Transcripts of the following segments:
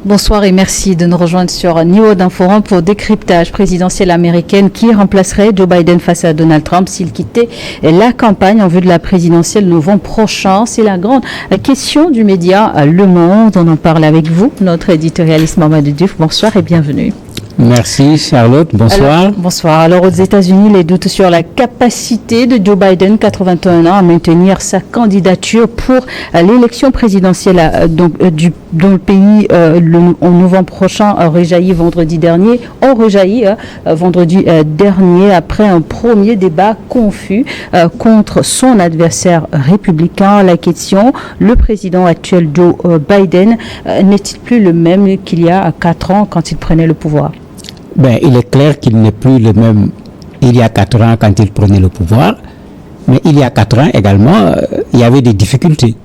Bonsoir et merci de nous rejoindre sur New York Forum pour décryptage présidentiel américaine qui remplacerait Joe Biden face à Donald Trump s'il quittait la campagne en vue de la présidentielle novembre prochain. C'est la grande question du média Le Monde. On en parle avec vous, notre éditorialiste Mamadou Diouf. Bonsoir et bienvenue. Merci Charlotte, bonsoir. Bonsoir. Alors aux États-Unis, les doutes sur la capacité de Joe Biden, 81 ans, à maintenir sa candidature pour l'élection présidentielle dont le pays en novembre prochain rejaillit vendredi dernier. Vendredi dernier après un premier débat confus contre son adversaire républicain. La question, le président actuel Joe Biden n'est-il plus le même qu'il y a 4 ans quand il prenait le pouvoir? Il est clair qu'il n'est plus le même il y a 4 ans quand il prenait le pouvoir, mais il y a 4 ans également, il y avait des difficultés.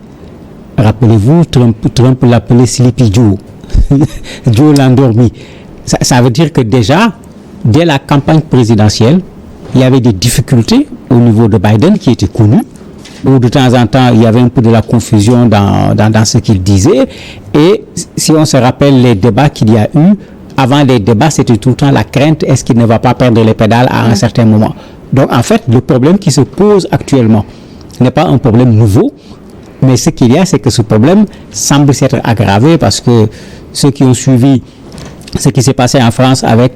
Rappelez-vous, Trump l'appelait Sleepy Joe, Joe l'endormi. Ça veut dire que déjà, dès la campagne présidentielle, il y avait des difficultés au niveau de Biden qui étaient connues, où de temps en temps, il y avait un peu de la confusion dans ce qu'il disait. Et si on se rappelle les débats qu'il y a eu, avant les débats, c'était tout le temps la crainte, est-ce qu'il ne va pas perdre les pédales à un certain moment. Donc en fait, le problème qui se pose actuellement n'est pas un problème nouveau, mais ce qu'il y a, c'est que ce problème semble s'être aggravé parce que ceux qui ont suivi ce qui s'est passé en France avec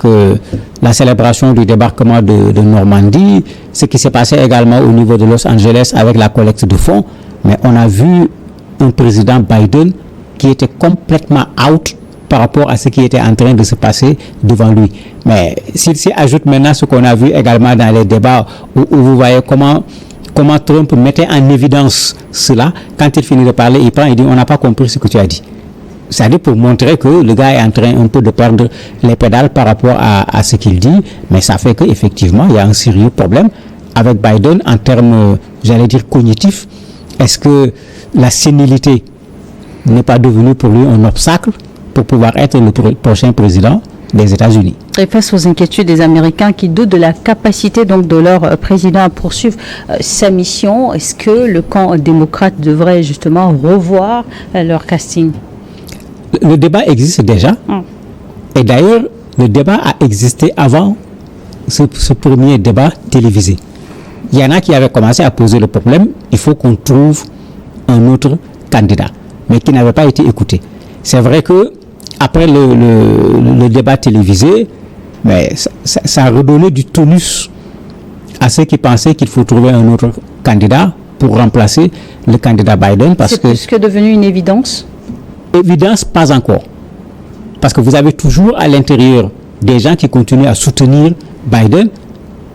la célébration du débarquement de Normandie, ce qui s'est passé également au niveau de Los Angeles avec la collecte de fonds, mais on a vu un président Biden qui était complètement out par rapport à ce qui était en train de se passer devant lui. Mais s'il s'y ajoute maintenant ce qu'on a vu également dans les débats où vous voyez comment Trump mettait en évidence cela, quand il finit de parler, il prend et dit on n'a pas compris ce que tu as dit. C'est-à-dire pour montrer que le gars est en train un peu de perdre les pédales par rapport à ce qu'il dit, mais ça fait qu'effectivement il y a un sérieux problème avec Biden en termes, j'allais dire, cognitifs. Est-ce que la sénilité n'est pas devenue pour lui un obstacle pour pouvoir être le prochain président des États-Unis? Et face aux inquiétudes des Américains qui doutent de la capacité donc de leur président à poursuivre sa mission, est-ce que le camp démocrate devrait justement revoir leur casting? Le débat existe déjà. Et d'ailleurs, le débat a existé avant ce premier débat télévisé. Il y en a qui avaient commencé à poser le problème, il faut qu'on trouve un autre candidat, mais qui n'avait pas été écouté. C'est vrai que après le débat télévisé, mais ça a redonné du tonus à ceux qui pensaient qu'il faut trouver un autre candidat pour remplacer le candidat Biden. C'est plus que devenu une évidence? Évidence, pas encore. Parce que vous avez toujours à l'intérieur des gens qui continuent à soutenir Biden,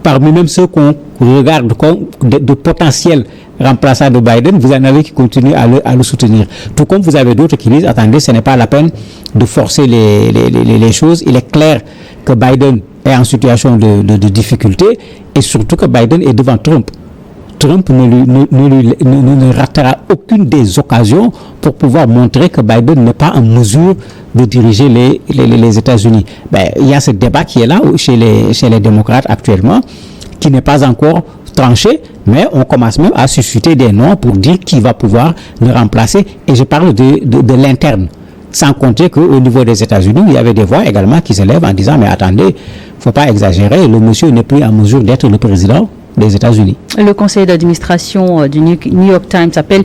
parmi même ceux qu'on regarde comme de potentiels remplaçants de Biden, vous en avez qui continuent à le soutenir. Tout comme vous avez d'autres qui disent, attendez, ce n'est pas la peine de forcer les choses. Il est clair que Biden est en situation de difficulté et surtout que Biden est devant Trump. Trump ne ratera aucune des occasions pour pouvoir montrer que Biden n'est pas en mesure de diriger les États-Unis. Il y a ce débat qui est là chez les démocrates actuellement, qui n'est pas encore tranché, mais on commence même à susciter des noms pour dire qui va pouvoir le remplacer. Et je parle de l'interne. Sans compter qu'au niveau des États-Unis, il y avait des voix également qui se lèvent en disant, mais attendez, il ne faut pas exagérer, le monsieur n'est plus en mesure d'être le président des États-Unis. Le conseil d'administration du New York Times appelle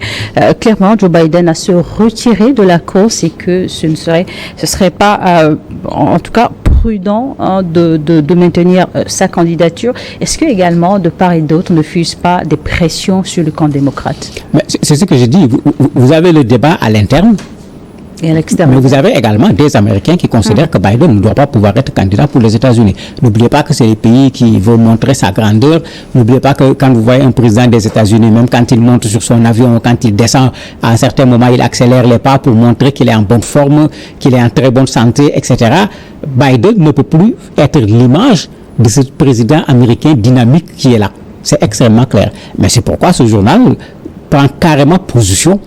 clairement Joe Biden à se retirer de la course et que ce serait pas, en tout cas, prudent de maintenir sa candidature. Est-ce que également, de part et d'autre, ne fusent pas des pressions sur le camp démocrate? Mais c'est ce que je dis. Vous avez le débat à l'interne. Et à l'extérieur. Mais vous avez également des Américains qui considèrent que Biden ne doit pas pouvoir être candidat pour les États-Unis. N'oubliez pas que c'est les pays qui veulent montrer sa grandeur. N'oubliez pas que quand vous voyez un président des États-Unis, même quand il monte sur son avion, quand il descend, à un certain moment, il accélère les pas pour montrer qu'il est en bonne forme, qu'il est en très bonne santé, etc. Biden ne peut plus être l'image de ce président américain dynamique qui est là. C'est extrêmement clair. Mais c'est pourquoi ce journal prend carrément position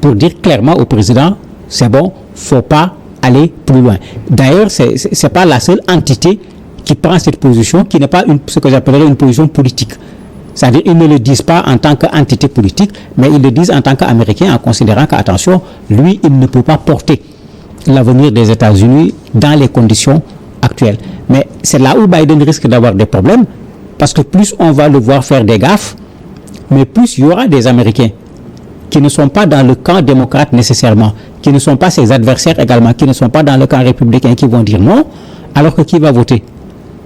pour dire clairement au président, c'est bon, faut pas aller plus loin. D'ailleurs, c'est pas la seule entité qui prend cette position, qui n'est pas ce que j'appellerais une position politique. C'est-à-dire, ils ne le disent pas en tant qu'entité politique, mais ils le disent en tant qu'Américain, en considérant qu'attention, lui, il ne peut pas porter l'avenir des États-Unis dans les conditions actuelles. Mais c'est là où Biden risque d'avoir des problèmes, parce que plus on va le voir faire des gaffes, mais plus il y aura des Américains qui ne sont pas dans le camp démocrate nécessairement, qui ne sont pas ses adversaires également, qui ne sont pas dans le camp républicain, qui vont dire non, alors que qui va voter?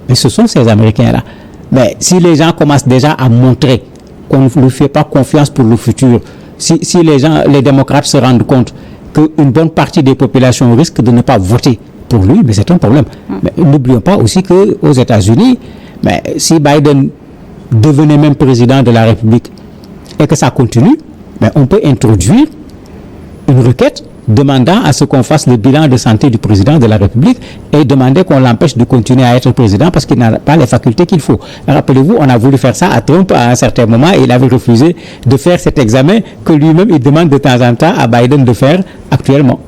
Mais ce sont ces Américains-là. Mais si les gens commencent déjà à montrer qu'on ne lui fait pas confiance pour le futur, si les démocrates se rendent compte qu'une bonne partie des populations risquent de ne pas voter pour lui, mais c'est un problème. Mais n'oublions pas aussi qu'aux États-Unis, mais si Biden devenait même président de la République et que ça continue, mais on peut introduire une requête demandant à ce qu'on fasse le bilan de santé du président de la République et demander qu'on l'empêche de continuer à être président parce qu'il n'a pas les facultés qu'il faut. Rappelez-vous, on a voulu faire ça à Trump à un certain moment et il avait refusé de faire cet examen que lui-même il demande de temps en temps à Biden de faire actuellement.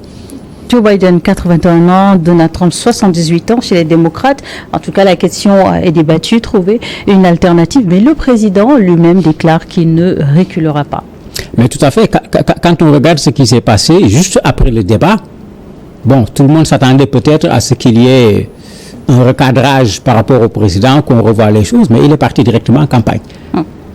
Joe Biden, 81 ans, Donald Trump, 78 ans chez les démocrates. En tout cas, la question est débattue, trouver une alternative. Mais le président lui-même déclare qu'il ne reculera pas. Mais tout à fait, quand on regarde ce qui s'est passé juste après le débat, bon, tout le monde s'attendait peut-être à ce qu'il y ait un recadrage par rapport au président, qu'on revoie les choses, mais il est parti directement en campagne.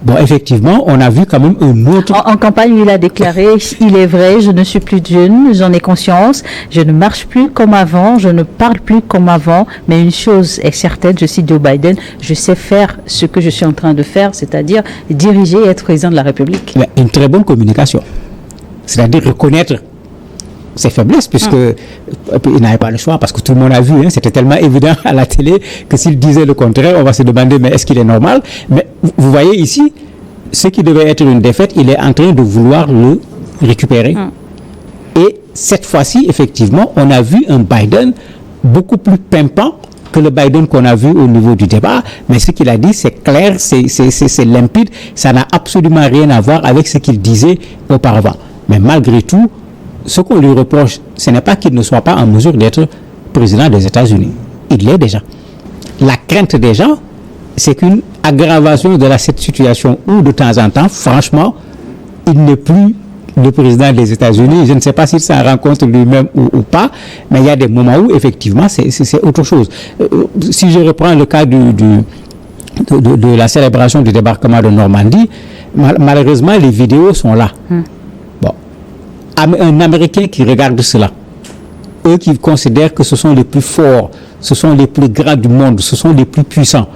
Bon, effectivement, on a vu quand même un autre... En campagne, il a déclaré, il est vrai, je ne suis plus jeune, j'en ai conscience, je ne marche plus comme avant, je ne parle plus comme avant, mais une chose est certaine, je cite Joe Biden, je sais faire ce que je suis en train de faire, c'est-à-dire diriger et être président de la République. Mais une très bonne communication, c'est-à-dire reconnaître ses faiblesses, puisque il n'avait pas le choix, parce que tout le monde a vu, hein, c'était tellement évident à la télé que s'il disait le contraire, on va se demander, mais est-ce qu'il est normal? Mais vous voyez ici, ce qui devait être une défaite, il est en train de vouloir le récupérer. Et cette fois-ci, effectivement, on a vu un Biden beaucoup plus pimpant que le Biden qu'on a vu au niveau du débat, mais ce qu'il a dit, c'est clair, c'est limpide, ça n'a absolument rien à voir avec ce qu'il disait auparavant. Mais malgré tout, ce qu'on lui reproche, ce n'est pas qu'il ne soit pas en mesure d'être président des États-Unis. Il l'est déjà. La crainte des gens, c'est qu'une aggravation de cette situation où, de temps en temps, franchement, il n'est plus le président des États-Unis. Je ne sais pas s'il s'en rend compte lui-même ou pas, mais il y a des moments où, effectivement, c'est autre chose. Si je reprends le cas de la célébration du débarquement de Normandie, malheureusement, les vidéos sont là. Un Américain qui regarde cela, eux qui considèrent que ce sont les plus forts, ce sont les plus grands du monde, ce sont les plus puissants,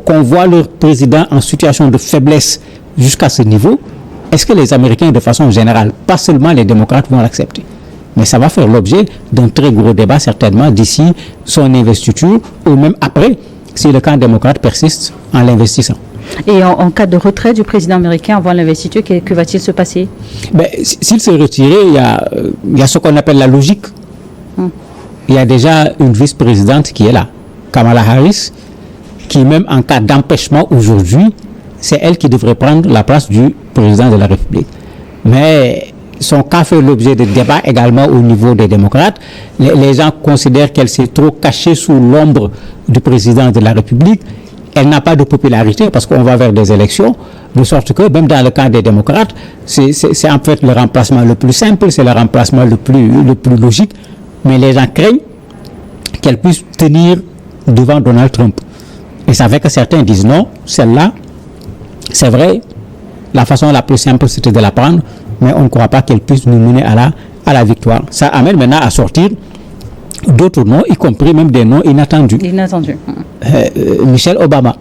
qu'on voit leur président en situation de faiblesse jusqu'à ce niveau, est-ce que les Américains, de façon générale, pas seulement les démocrates, vont l'accepter? Mais ça va faire l'objet d'un très gros débat certainement d'ici son investiture ou même après, si le camp démocrate persiste en l'investissant. Et en cas de retrait du président américain avant l'investiture, que va-t-il se passer? S'il se retirait, il y a ce qu'on appelle la logique. Il y a déjà une vice-présidente qui est là, Kamala Harris, qui même en cas d'empêchement aujourd'hui, c'est elle qui devrait prendre la place du président de la République. Mais son cas fait l'objet de débats également au niveau des démocrates. Les gens considèrent qu'elle s'est trop cachée sous l'ombre du président de la République. Elle n'a pas de popularité parce qu'on va vers des élections, de sorte que même dans le camp des démocrates, c'est en fait le remplacement le plus simple, c'est le remplacement le plus logique, mais les gens craignent qu'elle puisse tenir devant Donald Trump. Et ça fait que certains disent non, celle-là, c'est vrai, la façon la plus simple c'était de la prendre, mais on ne croit pas qu'elle puisse nous mener à la victoire. Ça amène maintenant à sortir d'autres noms, y compris même des noms inattendus. Michelle Obama.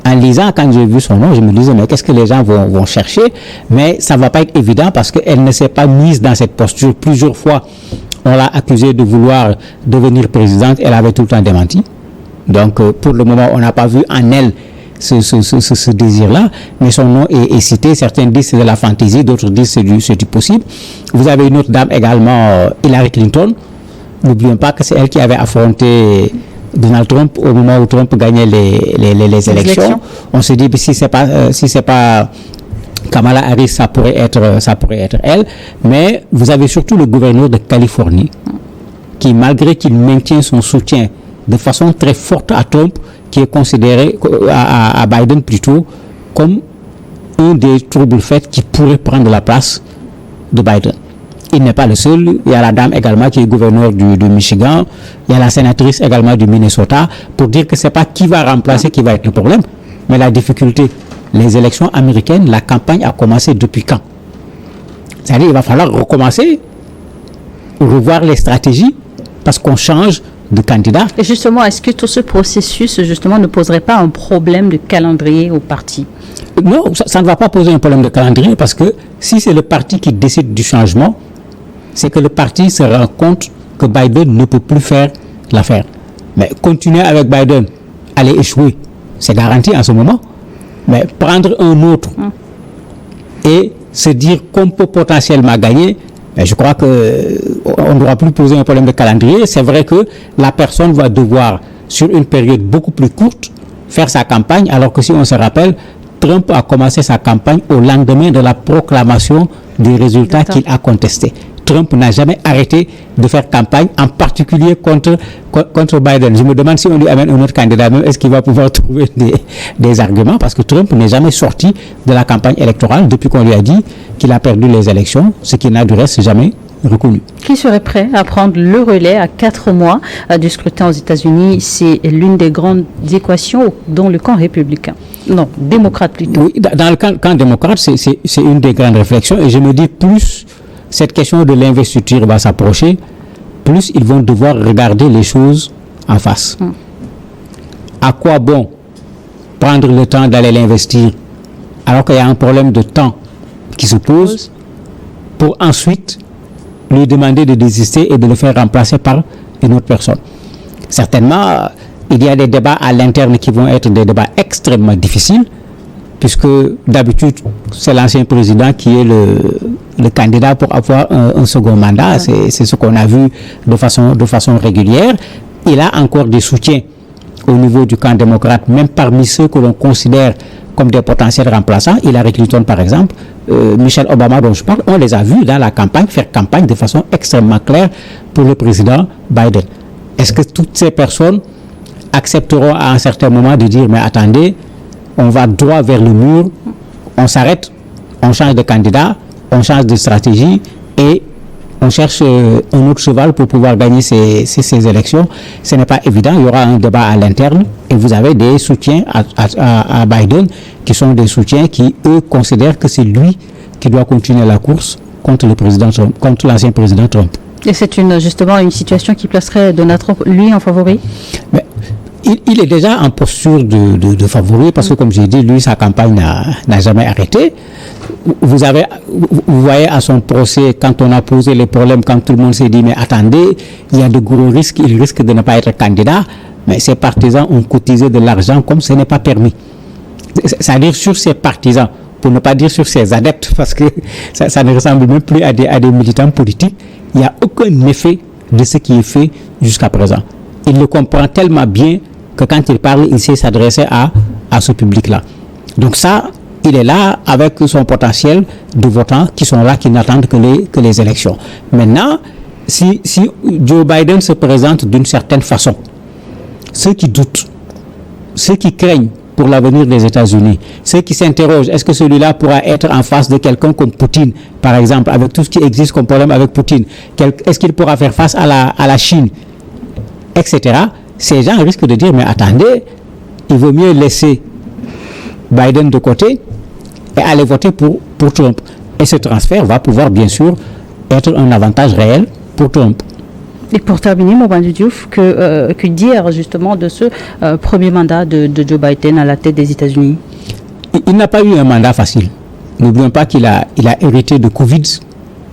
En lisant, quand j'ai vu son nom, je me disais, mais qu'est-ce que les gens vont chercher? Mais ça ne va pas être évident parce qu'elle ne s'est pas mise dans cette posture. Plusieurs fois, on l'a accusée de vouloir devenir présidente. Elle avait tout le temps démenti. Donc, pour le moment, on n'a pas vu en elle ce désir-là, mais son nom est cité. Certains disent c'est de la fantaisie, d'autres disent c'est du possible. Vous avez une autre dame également, Hillary Clinton. N'oublions pas que c'est elle qui avait affronté Donald Trump au moment où Trump gagnait les élections. On se dit si c'est pas Kamala Harris, ça pourrait être elle. Mais vous avez surtout le gouverneur de Californie qui, malgré qu'il maintient son soutien de façon très forte à Trump, qui est considéré à Biden plutôt comme un des troubles faits qui pourrait prendre la place de Biden. Il n'est pas le seul. Il y a la dame également qui est gouverneure du Michigan. Il y a la sénatrice également du Minnesota. Pour dire que ce n'est pas qui va remplacer qui va être le problème, mais la difficulté. Les élections américaines, la campagne a commencé depuis quand? C'est-à-dire qu'il va falloir recommencer, revoir les stratégies, parce qu'on change de candidat. Et justement, est-ce que tout ce processus justement ne poserait pas un problème de calendrier au parti? Non, ça ne va pas poser un problème de calendrier, parce que si c'est le parti qui décide du changement, c'est que le parti se rend compte que Biden ne peut plus faire l'affaire. Mais continuer avec Biden, aller échouer, c'est garanti en ce moment. Mais prendre un autre et se dire qu'on peut potentiellement gagner, je crois qu'on ne doit plus poser un problème de calendrier. C'est vrai que la personne va devoir, sur une période beaucoup plus courte, faire sa campagne, alors que si on se rappelle, Trump a commencé sa campagne au lendemain de la proclamation des résultats qu'il a contestés. Trump n'a jamais arrêté de faire campagne, en particulier contre Biden. Je me demande si on lui amène un autre candidat, même est-ce qu'il va pouvoir trouver des arguments, parce que Trump n'est jamais sorti de la campagne électorale depuis qu'on lui a dit qu'il a perdu les élections, ce qui n'a du reste jamais reconnu. Qui serait prêt à prendre le relais à 4 mois du scrutin aux États-Unis? C'est l'une des grandes équations dans le camp républicain. Non, démocrate plutôt. Oui, dans le camp démocrate, c'est une des grandes réflexions, et je me dis plus cette question de l'investiture va s'approcher, plus ils vont devoir regarder les choses en face. À quoi bon prendre le temps d'aller l'investir alors qu'il y a un problème de temps qui se pose, pour ensuite lui demander de désister et de le faire remplacer par une autre personne? Certainement, il y a des débats à l'interne qui vont être des débats extrêmement difficiles, puisque d'habitude, c'est l'ancien président qui est le candidat pour avoir un second mandat. C'est ce qu'on a vu de façon régulière. Il a encore des soutiens au niveau du camp démocrate, même parmi ceux que l'on considère comme des potentiels remplaçants. Hillary Clinton, par exemple, Michelle Obama, dont je parle, on les a vus dans la campagne faire campagne de façon extrêmement claire pour le président Biden. Est-ce que toutes ces personnes accepteront à un certain moment de dire, mais attendez, on va droit vers le mur, on s'arrête, on change de candidat, on change de stratégie et on cherche un autre cheval pour pouvoir gagner ces élections? Ce n'est pas évident. Il y aura un débat à l'interne et vous avez des soutiens à Biden qui sont des soutiens qui, eux, considèrent que c'est lui qui doit continuer la course contre le président Trump, contre l'ancien président Trump. Et c'est justement une situation qui placerait Donald Trump, lui, en favori? Mais il est déjà en posture de favori, parce que, comme j'ai dit, lui, sa campagne n'a jamais arrêté. Vous voyez à son procès, quand on a posé les problèmes, quand tout le monde s'est dit, mais attendez, il y a de gros risques, il risque de ne pas être candidat, mais ses partisans ont cotisé de l'argent comme ce n'est pas permis. C'est-à-dire sur ses partisans, pour ne pas dire sur ses adeptes, parce que ça ne ressemble même plus à des militants politiques. Il n'y a aucun effet de ce qui est fait jusqu'à présent. Il le comprend tellement bien que quand il parle, il sait s'adresser à ce public-là. Donc ça, il est là avec son potentiel de votants qui sont là, qui n'attendent que les élections. Maintenant, si Joe Biden se présente d'une certaine façon, ceux qui doutent, ceux qui craignent pour l'avenir des États-Unis, ceux qui s'interrogent, est-ce que celui-là pourra être en face de quelqu'un comme Poutine, par exemple, avec tout ce qui existe comme problème avec Poutine, est-ce qu'il pourra faire face à la Chine, etc. Ces gens risquent de dire, mais attendez, il vaut mieux laisser Biden de côté et aller voter pour Trump. Et ce transfert va pouvoir, bien sûr, être un avantage réel pour Trump. Et pour terminer, Mobandou Diouf, que dire justement de ce premier mandat de Joe Biden à la tête des États-Unis? Il n'a pas eu un mandat facile. N'oublions pas qu'il a hérité de Covid,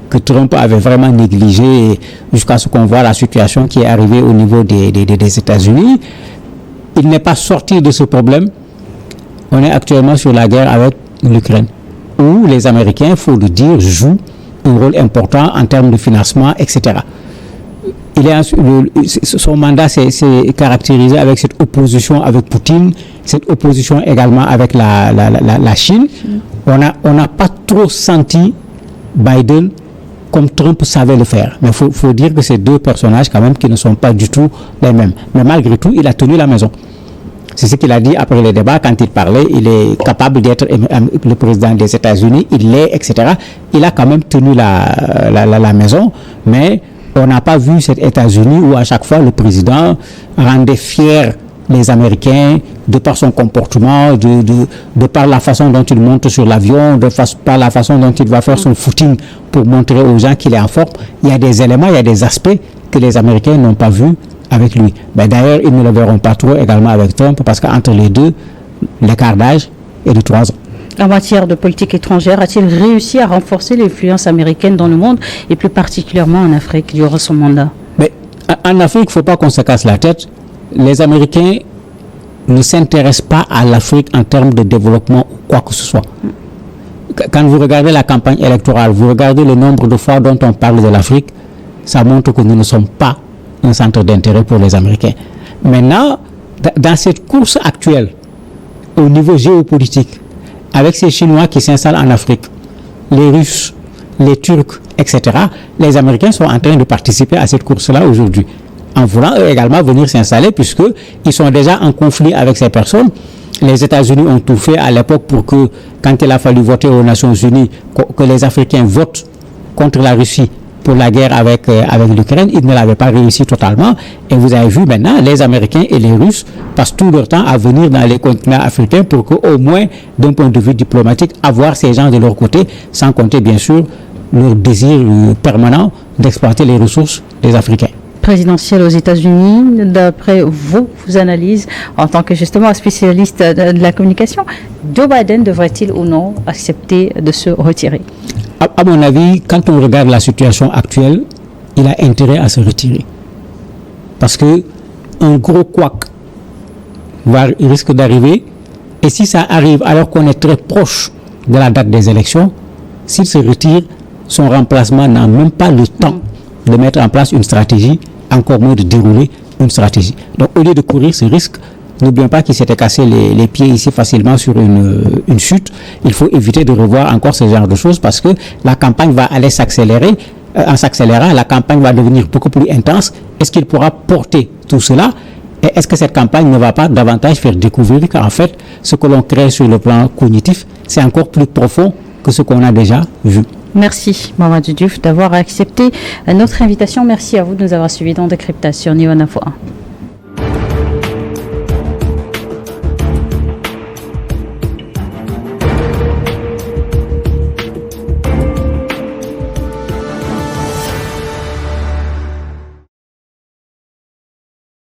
que Trump avait vraiment négligé jusqu'à ce qu'on voit la situation qui est arrivée au niveau des États-Unis. Il n'est pas sorti de ce problème. On est actuellement sur la guerre avec l'Ukraine, où les Américains, il faut le dire, jouent un rôle important en termes de financement, etc. Son mandat s'est caractérisé avec cette opposition avec Poutine, cette opposition également avec la Chine. On n'a pas trop senti Biden comme Trump savait le faire. Mais il faut dire que c'est deux personnages quand même qui ne sont pas du tout les mêmes. Mais malgré tout, il a tenu la maison. C'est ce qu'il a dit après le débat quand il parlait. Il est capable d'être le président des États-Unis, il l'est, etc. Il a quand même tenu la maison, mais on n'a pas vu cet États-Unis où à chaque fois le président rendait fiers les Américains de par son comportement, de par la façon dont il monte sur l'avion, par la façon dont il va faire son footing pour montrer aux gens qu'il est en forme. Il y a des éléments, il y a des aspects que les Américains n'ont pas vus avec lui. Mais d'ailleurs, ils ne le verront pas trop également avec Trump parce qu'entre les deux, l'écart d'âge est de 3 ans. En matière de politique étrangère, a-t-il réussi à renforcer l'influence américaine dans le monde et plus particulièrement en Afrique durant son mandat? Mais en Afrique, il ne faut pas qu'on se casse la tête. Les Américains ne s'intéressent pas à l'Afrique en termes de développement ou quoi que ce soit. Quand vous regardez la campagne électorale, vous regardez le nombre de fois dont on parle de l'Afrique, ça montre que nous ne sommes pas un centre d'intérêt pour les Américains. Maintenant, dans cette course actuelle, au niveau géopolitique, avec ces Chinois qui s'installent en Afrique, les Russes, les Turcs, etc., les Américains sont en train de participer à cette course-là aujourd'hui, en voulant eux également venir s'installer, puisqu'ils sont déjà en conflit avec ces personnes. Les États-Unis ont tout fait à l'époque pour que, quand il a fallu voter aux Nations Unies, que les Africains votent contre la Russie pour la guerre avec l'Ukraine, ils ne l'avaient pas réussi totalement. Et vous avez vu maintenant, les Américains et les Russes passent tout leur temps à venir dans les continents africains pour qu'au moins, d'un point de vue diplomatique, avoir ces gens de leur côté, sans compter bien sûr leur désir permanent d'exploiter les ressources des Africains. Présidentielle aux États-Unis, d'après vos analyses en tant que justement spécialiste de la communication, Joe Biden devrait-il ou non accepter de se retirer? À mon avis, quand on regarde la situation actuelle, il a intérêt à se retirer. Parce que un gros couac risque d'arriver, et si ça arrive alors qu'on est très proche de la date des élections, s'il se retire, son remplacement n'a même pas le temps de mettre en place une stratégie, encore moins de dérouler une stratégie. Donc au lieu de courir ce risque, n'oublions pas qu'il s'était cassé les pieds ici facilement sur une chute. Il faut éviter de revoir encore ce genre de choses parce que la campagne va aller s'accélérer. En s'accélérant, la campagne va devenir beaucoup plus intense. Est-ce qu'il pourra porter tout cela? Et est-ce que cette campagne ne va pas davantage faire découvrir qu'en fait, ce que l'on crée sur le plan cognitif, c'est encore plus profond que ce qu'on a déjà vu? Merci, Mamadou Diouf, d'avoir accepté notre invitation. Merci à vous de nous avoir suivis dans Décryptation Niveau Info 1.